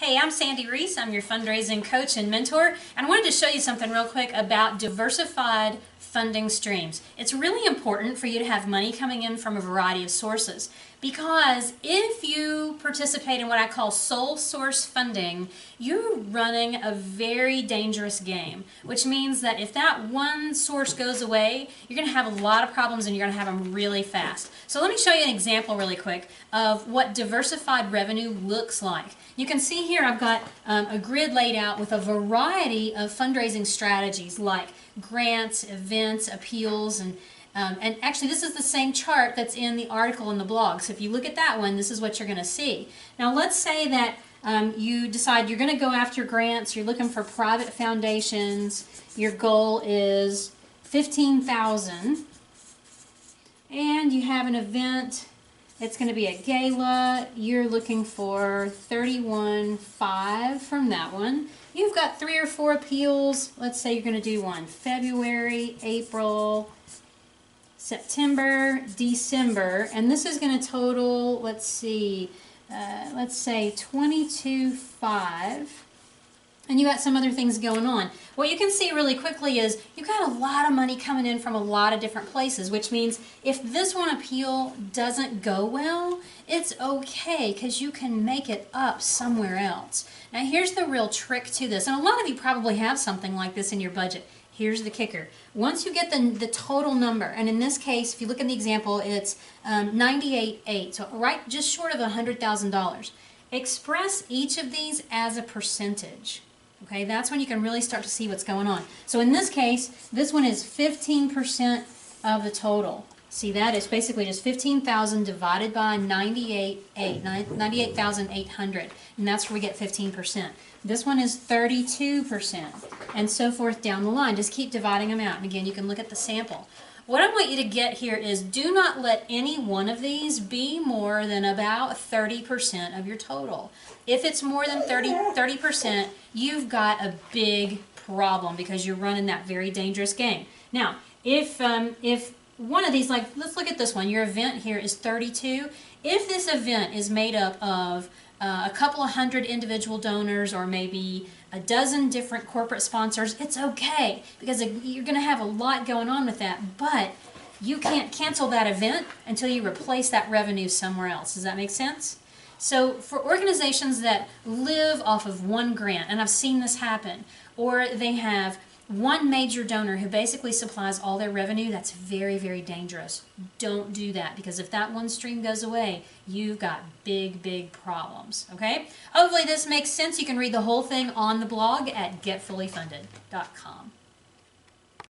Hey, I'm Sandy Reese. I'm your fundraising coach and mentor, and I wanted to show you something real quick about diversified funding streams. It's really important for you to have money coming in from a variety of sources, because if you participate in what I call sole source funding, you're running a very dangerous game, which means that if that one source goes away, you're going to have a lot of problems and you're going to have them really fast. So let me show you an example really quick of what diversified revenue looks like. You can see here I've got a grid laid out with a variety of fundraising strategies like grants, events, appeals, and actually this is the same chart that's in the article in the blog. So if you look at that one, this is what you're going to see. Now let's say that you decide you're going to go after grants, you're looking for private foundations, your goal is $15,000, and you have an event. It's going to be a gala. You're looking for $31,500 from that one. You've got 3 or 4 appeals. Let's say you're going to do one February, April, September, December, and this is going to total, let's say $22,500. And you got some other things going on. What you can see really quickly is you've got a lot of money coming in from a lot of different places, which means if this one appeal doesn't go well, it's okay because you can make it up somewhere else. Now here's the real trick to this, and a lot of you probably have something like this in your budget. Here's the kicker. Once you get the total number, and in this case, if you look at the example, it's $98,800, so right just short of $100,000. Express each of these as a percentage. Okay, that's when you can really start to see what's going on. So in this case, this one is 15% of the total. See that? It's basically just 15,000 divided by 98,800, and that's where we get 15%. This one is 32%, and so forth down the line. Just keep dividing them out. And again, you can look at the sample. What I want you to get here is do not let any one of these be more than about 30% of your total. If it's more than 30%, you've got a big problem because you're running that very dangerous game. Now, if one of these, like let's look at this one, your event here is 32. If this event is made up of a couple of hundred individual donors or maybe a dozen different corporate sponsors, it's okay because you're going to have a lot going on with that, but you can't cancel that event until you replace that revenue somewhere else. Does that make sense? So for organizations that live off of one grant, and I've seen this happen, or they have one major donor who basically supplies all their revenue, that's very, very dangerous. Don't do that, because if that one stream goes away, you've got big, big problems, okay? Hopefully this makes sense. You can read the whole thing on the blog at getfullyfunded.com.